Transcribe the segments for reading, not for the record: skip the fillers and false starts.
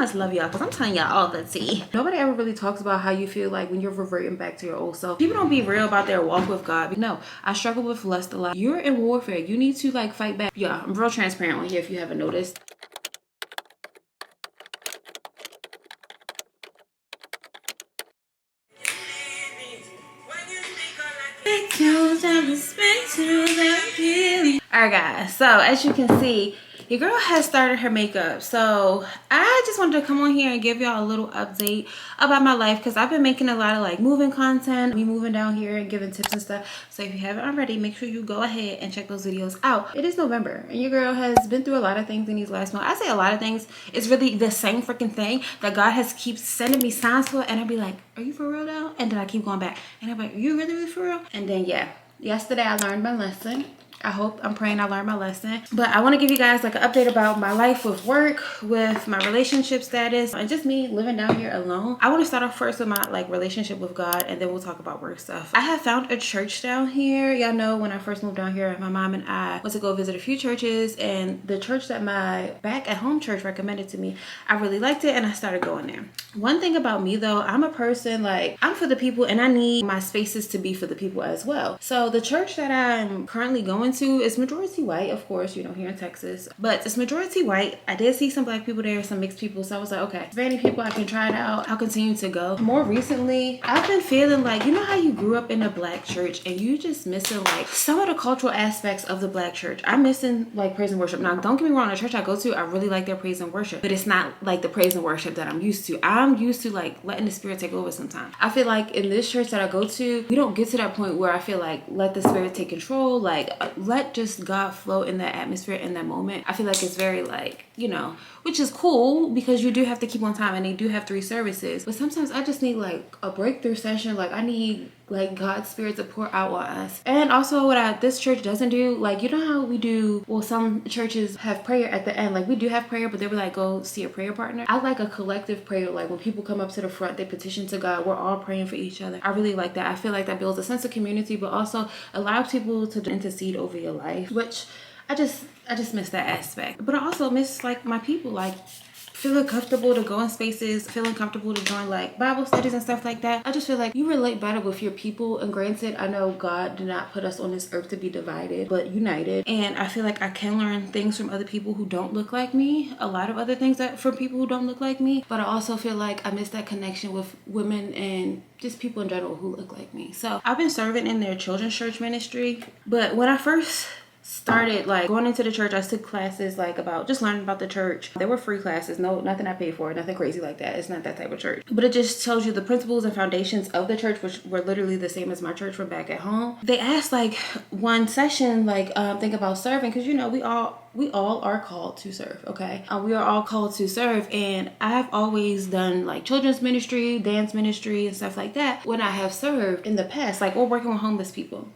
must love y'all because I'm telling y'all all the tea. Nobody ever really talks about how you feel like when you're reverting back to your old self. People don't be real about their walk with God. No, I struggle with lust a lot. You're in warfare. You need to like fight back. Yeah, I'm real transparent on here if you haven't noticed. Alright guys, so as you can see, your girl has started her makeup. So I just wanted to come on here and give y'all a little update about my life because I've been making a lot of like moving content, me moving down here and giving tips and stuff. So if you haven't already, make sure you go ahead and check those videos out. It is November and your girl has been through a lot of things in these last months. I say a lot of things. It's really the same freaking thing that God has keeps sending me signs for, and I'll be like, are you for real though? And then I keep going back and I'm like, are you really for real? And then yeah, yesterday I learned my lesson. I'm praying I learned my lesson. But I want to give you guys like an update about my life with work, with my relationship status, and just me living down here alone. I want to start off first with my like relationship with God, and then we'll talk about work stuff. I have found a church down here. Y'all know when I first moved down here, my mom and I went to go visit a few churches, and the church that my back at home church recommended to me, I really liked it and I started going there. One thing about me though, I'm a person like I'm for the people and I need my spaces to be for the people as well. So the church that I'm currently going to is majority white, of course, you know, here in Texas, but it's majority white. I did see some black people there, some mixed people, so I was like, okay, if any people, I can try it out. I'll continue to go. More recently, I've been feeling like, you know how you grew up in a black church and you just missing like some of the cultural aspects of the black church. I'm missing like praise and worship. Now don't get me wrong, the church I go to, I really like their praise and worship, but it's not like the praise and worship that I'm used to. I'm used to like letting the spirit take over sometimes. I feel like in this church that I go to, we don't get to that point where I feel like let the spirit take control, like let just God flow in that atmosphere in that moment. I feel like it's very like, you know, which is cool because you do have to keep on time and they do have 3 services, but sometimes I just need like a breakthrough session. Like I need like God's spirit to pour out on us. And also what this church doesn't do, like, you know how we do, well, some churches have prayer at the end. Like we do have prayer, but they were like, go see a prayer partner. I like a collective prayer. Like when people come up to the front, they petition to God, we're all praying for each other. I really like that. I feel like that builds a sense of community, but also allows people to intercede over your life, which I just miss that aspect. But I also miss like my people, like feeling comfortable to go in spaces, feeling comfortable to join like Bible studies and stuff like that. I just feel like you relate better with your people. And granted, I know God did not put us on this earth to be divided, but united. And I feel like I can learn things from other people who don't look like me. A lot of other things that from people who don't look like me. But I also feel like I miss that connection with women and just people in general who look like me. So I've been serving in their children's church ministry. But when I first started like going into the church, I took classes like about just learning about the church. They were free classes, nothing I paid for, nothing crazy like that. It's not that type of church, but it just tells you the principles and foundations of the church, which were literally the same as my church from back at home. They asked like one session like think about serving, because you know we all are called to serve. Okay, we are all called to serve, and I've always done like children's ministry, dance ministry, and stuff like that when I have served in the past, like or working with homeless people.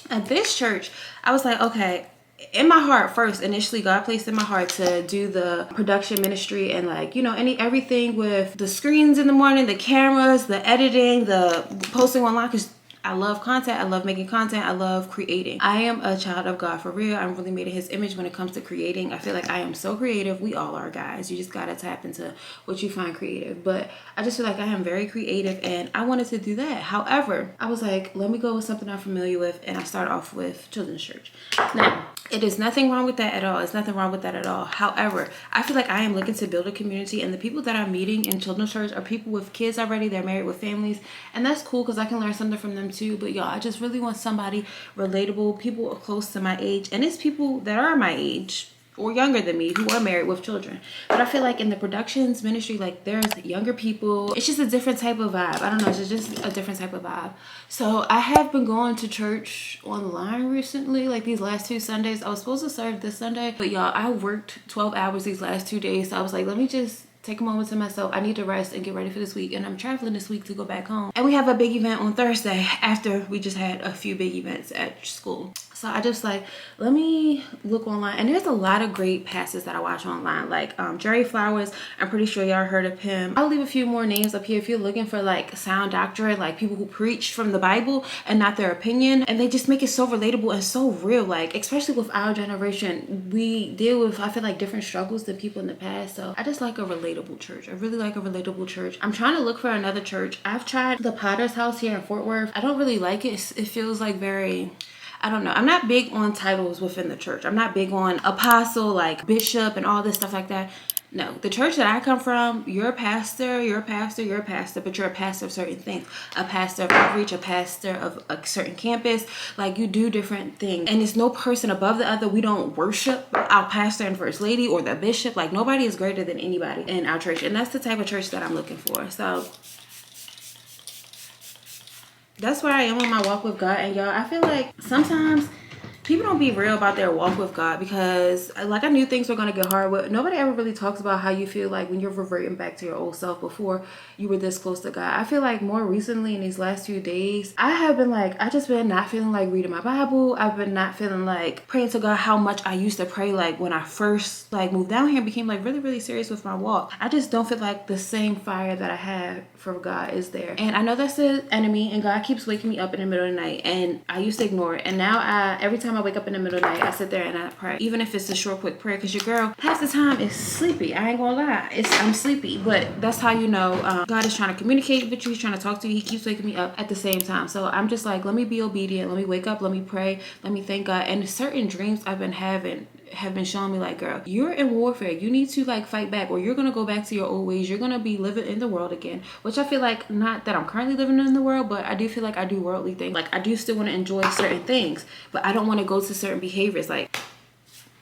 At this church, I was like, okay, in my heart first, initially God placed in my heart to do the production ministry and like, you know, everything with the screens in the morning, the cameras, the editing, the posting online, because I love content. I love making content. I love creating. I am a child of God for real. I'm really made in his image when it comes to creating. I feel like I am so creative. We all are, guys. You just gotta tap into what you find creative. But I just feel like I am very creative and I wanted to do that. However, I was like, let me go with something I'm familiar with, and I start off with children's church. Now, it is nothing wrong with that at all. It's nothing wrong with that at all. However, I feel like I am looking to build a community, and the people that I'm meeting in children's church are people with kids already. They're married with families, and that's cool because I can learn something from them too. But y'all, I just really want somebody relatable, people close to my age, and it's people that are my age or younger than me who are married with children. But I feel like in the productions ministry, like there's younger people. It's just a different type of vibe. I don't know, it's just a different type of vibe. So I have been going to church online recently, like these last 2 Sundays. I was supposed to serve this Sunday, but y'all, I worked 12 hours these last 2 days. So I was like, let me just take a moment to myself. I need to rest and get ready for this week, and I'm traveling this week to go back home. And we have a big event on Thursday after we just had a few big events at school. So I just like, let me look online. And there's a lot of great pastors that I watch online, like Jerry Flowers. I'm pretty sure y'all heard of him. I'll leave a few more names up here if you're looking for like sound doctrine, like people who preach from the Bible and not their opinion. And they just make it so relatable and so real. Like, especially with our generation, we deal with, I feel like, different struggles than people in the past. So I just like a relatable church. I really like a relatable church. I'm trying to look for another church. I've tried the Potter's House here in Fort Worth. I don't really like it. It feels like very, I don't know. I'm not big on titles within the church. I'm not big on apostle, like bishop and all this stuff like that. No, the church that I come from, you're a pastor, you're a pastor, you're a pastor, but you're a pastor of certain things. A pastor of outreach, a pastor of a certain campus. Like, you do different things. And it's no person above the other. We don't worship our pastor and first lady or the bishop. Like, nobody is greater than anybody in our church. And that's the type of church that I'm looking for. So that's where I am on my walk with God. And y'all, I feel like sometimes people don't be real about their walk with God, because like, I knew things were going to get hard, but nobody ever really talks about how you feel like when you're reverting back to your old self before you were this close to God. I feel like more recently in these last few days, I have been like, I just been not feeling like reading my Bible. I've been not feeling like praying to God how much I used to pray like when I first like moved down here and became like really, really serious with my walk. I just don't feel like the same fire that I had for God is there. And I know that's the enemy, and God keeps waking me up in the middle of the night, and I used to ignore it. And now every time I wake up in the middle of the night, I sit there and I pray, even if it's a short quick prayer, because your girl half the time is sleepy. I ain't gonna lie, I'm sleepy, but that's how you know God is trying to communicate with you. He's trying to talk to you. He keeps waking me up at the same time. So I'm just like, let me be obedient, let me wake up, let me pray, let me thank God. And certain dreams I've been having have been showing me like, girl, you're in warfare. You need to like fight back, or you're gonna go back to your old ways. You're gonna be living in the world again, which I feel like, not that I'm currently living in the world, but I do feel like I do worldly things. Like, I do still want to enjoy certain things, but I don't want to go to certain behaviors. Like,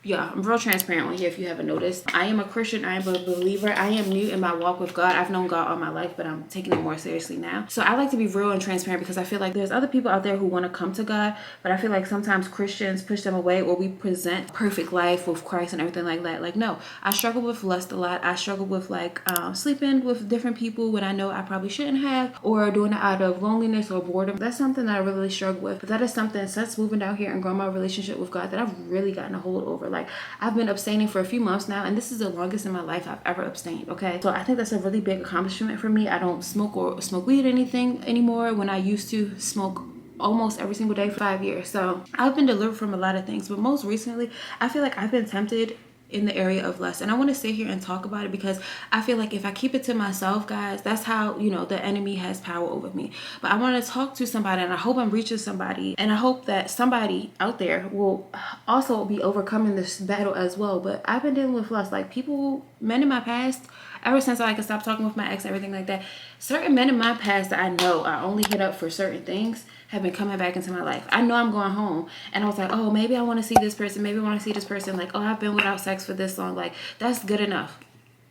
yeah, I'm real transparent on here if you haven't noticed. I am a Christian. I am a believer. I am new in my walk with God. I've known God all my life, but I'm taking it more seriously now. So I like to be real and transparent, because I feel like there's other people out there who want to come to God, but I feel like sometimes Christians push them away, or we present perfect life with Christ and everything like that. Like, no, I struggle with lust a lot. I struggle with like sleeping with different people when I know I probably shouldn't have, or doing it out of loneliness or boredom. That's something that I really struggle with. But that is something, since moving down here and growing my relationship with God, that I've really gotten a hold over. Like, I've been abstaining for a few months now, and this is the longest in my life I've ever abstained. Okay, so I think that's a really big accomplishment for me. I don't smoke or smoke weed or anything anymore, when I used to smoke almost every single day for 5 years. So I've been delivered from a lot of things, but most recently I feel like I've been tempted in the area of lust. And I want to sit here and talk about it, because I feel like if I keep it to myself, guys, that's how, you know, the enemy has power over me. But I want to talk to somebody, and I hope I'm reaching somebody, and I hope that somebody out there will also be overcoming this battle as well. But I've been dealing with lust. Like, people, men in my past, ever since I could stop talking with my ex, everything like that, certain men in my past that I know I only hit up for certain things have been coming back into my life. I know I'm going home, and I was like, oh, maybe I want to see this person. Maybe I want to see this person. Like, oh, I've been without sex for this long. Like, that's good enough.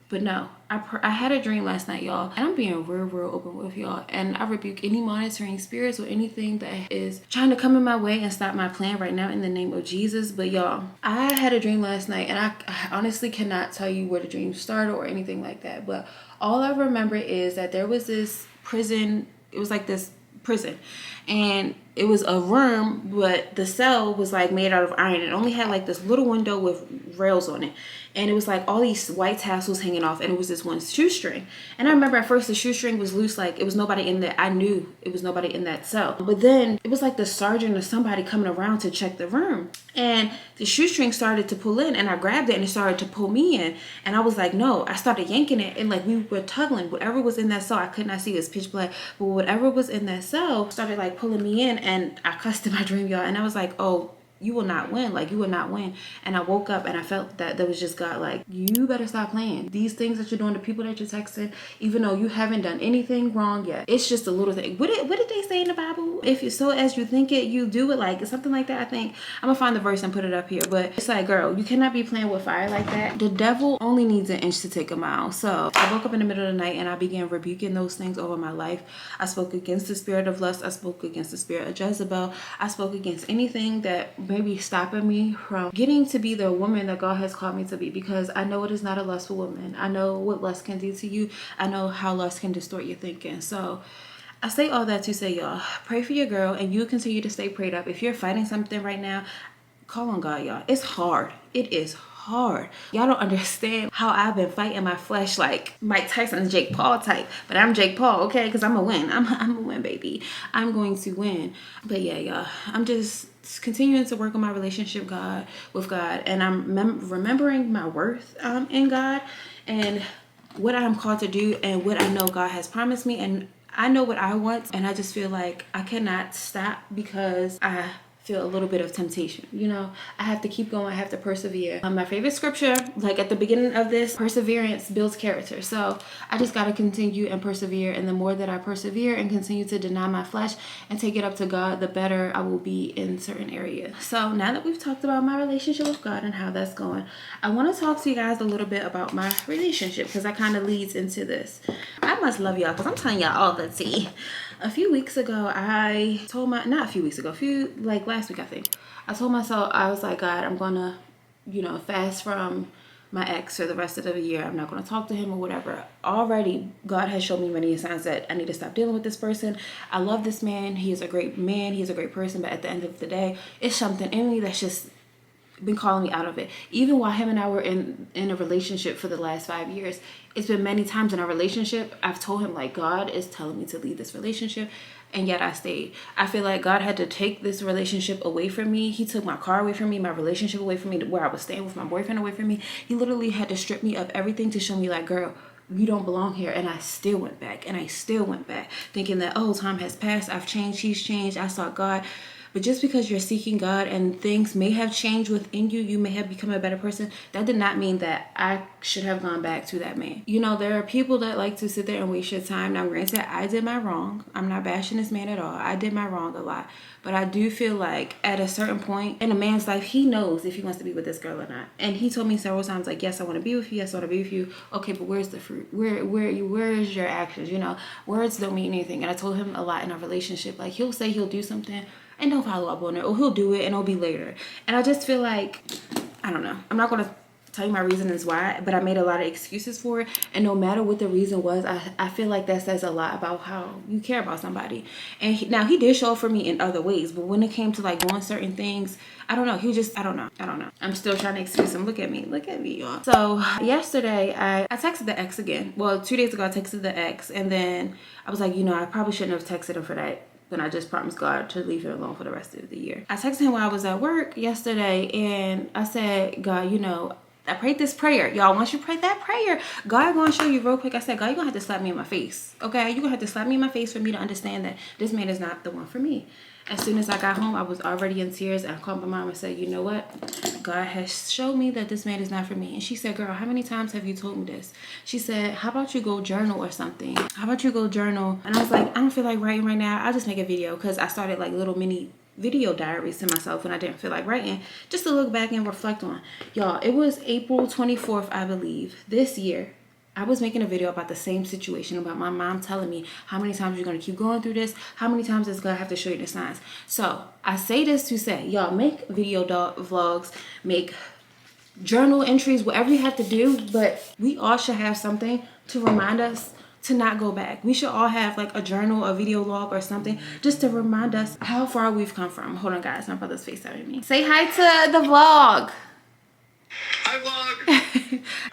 But no, I had a dream last night, y'all, and I'm being real open with y'all, and I rebuke any monitoring spirits or anything that is trying to come in my way and stop my plan right now in the name of Jesus. But y'all, I had a dream last night, and I honestly cannot tell you where the dream started or anything like that, but all I remember is that there was this prison. It was like this prison, and it was a room, but the cell was like made out of iron. It only had like this little window with rails on it, and it was like all these white tassels hanging off, and it was this one shoestring. And I remember at first the shoestring was loose, like it was nobody in there. I knew it was nobody in that cell, but then it was like the sergeant or somebody coming around to check the room, and the shoestring started to pull in, and I grabbed it, and it started to pull me in, and I was like, no. I started yanking it, and like we were tugging. Whatever was in that cell, I could not see, it was pitch black, but whatever was in that cell started like pulling me in, and I cussed in my dream, y'all, and I was like, oh, you will not win. Like, you will not win. And I woke up, and I felt that there was just God like, you better stop playing. These things that you're doing, the people that you're texting, even though you haven't done anything wrong yet, it's just a little thing. What did they say in the Bible? If you so as you think it, you do it. Like, something like that. I think I'm gonna find the verse and put it up here. But it's like, girl, you cannot be playing with fire like that. The devil only needs an inch to take a mile. So I woke up in the middle of the night, and I began rebuking those things over my life. I spoke against the spirit of lust. I spoke against the spirit of Jezebel. I spoke against anything that maybe stopping me from getting to be the woman that God has called me to be, because I know it is not a lustful woman. I know what lust can do to you. I know how lust can distort your thinking. So I say all that to say, y'all, pray for your girl and you continue to stay prayed up. If you're fighting something right now, call on God, y'all. It's hard. It is hard. Y'all don't understand how I've been fighting my flesh like Mike Tyson's Jake Paul type. But I'm Jake Paul, okay? Because I'm a win. I'm a win, baby. I'm going to win. But yeah, y'all, I'm just continuing to work on my relationship with God. And I'm remembering my worth in God and what I'm called to do and what I know God has promised me. And I know what I want. And I just feel like I cannot stop because I feel a little bit of temptation. You know, I have to keep going. I have to persevere. My favorite scripture, like at the beginning of this, perseverance builds character. So I just got to continue and persevere. And the more that I persevere and continue to deny my flesh and take it up to God, the better I will be in certain areas. So now that we've talked about my relationship with God and how that's going, I want to talk to you guys a little bit about my relationship because that kind of leads into this. I must love y'all because I'm telling y'all all the tea. A few weeks ago, I told last week, I think, I told myself, I was like, God, I'm going to, fast from my ex for the rest of the year. I'm not going to talk to him or whatever. Already, God has shown me many signs that I need to stop dealing with this person. I love this man. He is a great man. He's a great person. But at the end of the day, it's something in me that's just been calling me out of it. Even while him and I were in a relationship for the last 5 years, it's been many times in our relationship I've told him like, God is telling me to leave this relationship, and yet I stayed. I feel like God had to take this relationship away from me. He took my car away from me, my relationship away from me, where I was staying with my boyfriend away from me. He literally had to strip me of everything to show me like, girl, you don't belong here. And I still went back, thinking that, oh, time has passed, I've changed, he's changed, I sought God. But just because you're seeking God and things may have changed within you, you may have become a better person, that did not mean that I should have gone back to that man. You know, there are people that like to sit there and waste your time. Now, granted, I did my wrong. I'm not bashing this man at all. I did my wrong a lot. But I do feel like at a certain point in a man's life, he knows if he wants to be with this girl or not. And he told me several times, like, yes, I want to be with you. Yes, I want to be with you. Okay, but where's the fruit? Where is your actions? You know, words don't mean anything. And I told him a lot in our relationship. Like, he'll say he'll do something and don't follow up on it, or he'll do it and it'll be later. And I just feel like, I don't know. I'm not going to tell you my reasons why, but I made a lot of excuses for it. And no matter what the reason was, I feel like that says a lot about how you care about somebody. And now he did show up for me in other ways, but when it came to like doing certain things, I don't know. I don't know. I'm still trying to excuse him. Look at me, y'all. So yesterday I texted the ex again. Well, 2 days ago I texted the ex, and then I was like, I probably shouldn't have texted him for that. Then I just promised God to leave him alone for the rest of the year. I texted him while I was at work yesterday, and I said, God, I prayed this prayer. Y'all, once you pray that prayer, God gonna show you real quick. I said, God, you're gonna have to slap me in my face. Okay? You're gonna have to slap me in my face for me to understand that this man is not the one for me. As soon as I got home, I was already in tears, and I called my mom and said, you know what? God has showed me that this man is not for me. And she said, girl, how many times have you told me this? She said, how about you go journal or something? How about you go journal? And I was like, I don't feel like writing right now. I'll just make a video, because I started like little mini video diaries to myself when I didn't feel like writing, just to look back and reflect on. Y'all, it was April 24th, I believe, this year. I was making a video about the same situation, about my mom telling me how many times you're going to keep going through this, how many times does God have to show you the signs. So I say this to say, y'all, make video vlogs, make journal entries, whatever you have to do, but we all should have something to remind us to not go back. We should all have like a journal, a video log or something, just to remind us how far we've come from. Hold on, guys, my brother's FaceTiming me. Say hi to the vlog. Hi, vlog.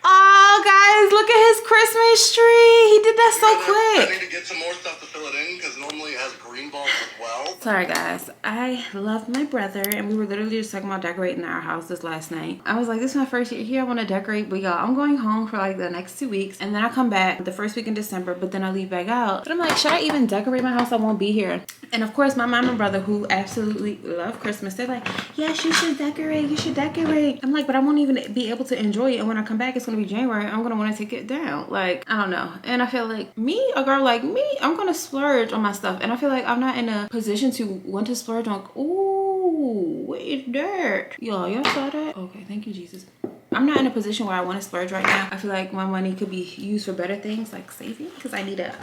Oh, guys, look at his Christmas tree. He did that so quick. I need to get some more stuff to fill it in, because normally it has green bulbs as well. Sorry, guys. I love my brother, and we were literally just talking about decorating our house this last night. I was like, this is my first year here. I want to decorate, but y'all, I'm going home for like the next 2 weeks, and then I come back the first week in December, but then I leave back out. But I'm like, should I even decorate my house? I won't be here. And of course, my mom and brother, who absolutely love Christmas, they're like, yes, you should decorate. You should decorate. I'm like, but I won't even be able to enjoy it. And when I come back, it's going to be January. I'm going to want to take it down. Like, I don't know. And I feel like a girl like me, I'm going to splurge on my stuff. And I feel like I'm not in a position to want to splurge on, ooh, what is that? Y'all saw that? Okay, thank you, Jesus. I'm not in a position where I want to splurge right now. I feel like my money could be used for better things, like saving, because I need to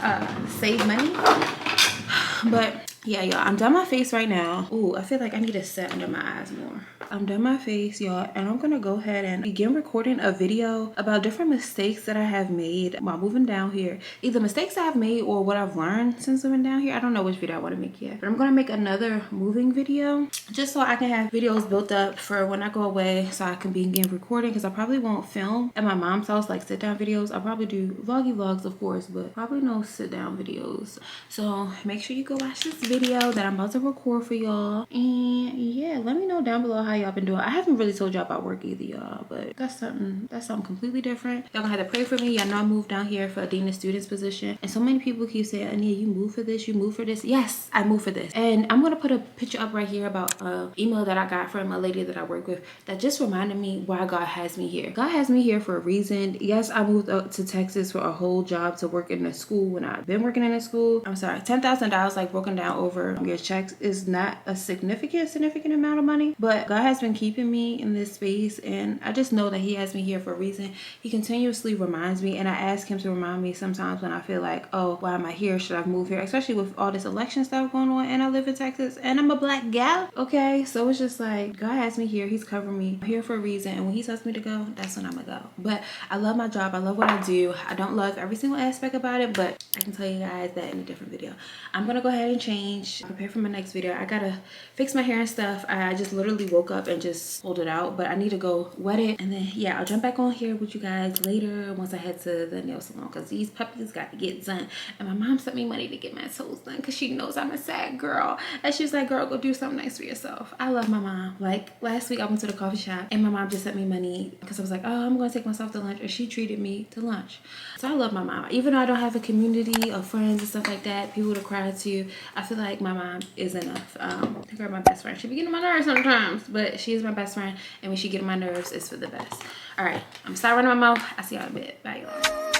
save money. But Yeah, y'all, I'm done my face right now. Ooh, I feel like I need to set under my eyes more. I'm done my face, y'all, and I'm gonna go ahead and begin recording a video about different mistakes that I have made while moving down here. Either mistakes I've made or what I've learned since moving down here. I don't know which video I want to make yet, but I'm gonna make another moving video just so I can have videos built up for when I go away, so I can begin recording, because I probably won't film at my mom's house like sit down videos. I'll probably do vloggy vlogs, of course, but probably no sit down videos. So make sure you go watch this video that I'm about to record for y'all. And yeah, let me know down below how y'all been doing. I haven't really told y'all about work either, y'all, but that's something completely different. Y'all gonna have to pray for me. Y'all know I moved down here for a dean of students position, and so many people keep saying, Aniya, you moved for this, you moved for this. Yes, I moved for this. And I'm gonna put a picture up right here about an email that I got from a lady that I work with that just reminded me why God has me here. God has me here for a reason. Yes, I moved up to Texas for a whole job to work in a school when I've been working in a school. I'm sorry, $10,000 like broken down over your checks is not a significant amount of money, but God has been keeping me in this space, and I just know that he has me here for a reason. He continuously reminds me, and I ask him to remind me sometimes when I feel like, oh, why am I here? Should I move here? Especially with all this election stuff going on, and I live in Texas and I'm a black gal. Okay, so it's just like God has me here. He's covering me. I'm here for a reason, and when he tells me to go, that's when I'm gonna go. But I love my job. I love what I do. I don't love every single aspect about it, but I can tell you guys that in a different video. I'm gonna go ahead and change, prepare for my next video. I gotta fix my hair and stuff. I just literally woke up and just pulled it out, but I need to go wet it, and then yeah, I'll jump back on here with you guys later once I head to the nail salon, because these puppies got to get done. And my mom sent me money to get my toes done because she knows I'm a sad girl, and she was like, girl, go do something nice for yourself. I love my mom. Like last week I went to the coffee shop and my mom just sent me money because I was like, oh, I'm gonna take myself to lunch, and she treated me to lunch. So I love my mom. Even though I don't have a community of friends and stuff like that, people to cry to, I feel like my mom is enough. I think her my best friend. She be getting on my nerves sometimes, but she is my best friend, and when she get on my nerves, it's for the best. All right, I'm sorry running my mouth. I see y'all in a bit. Bye, y'all.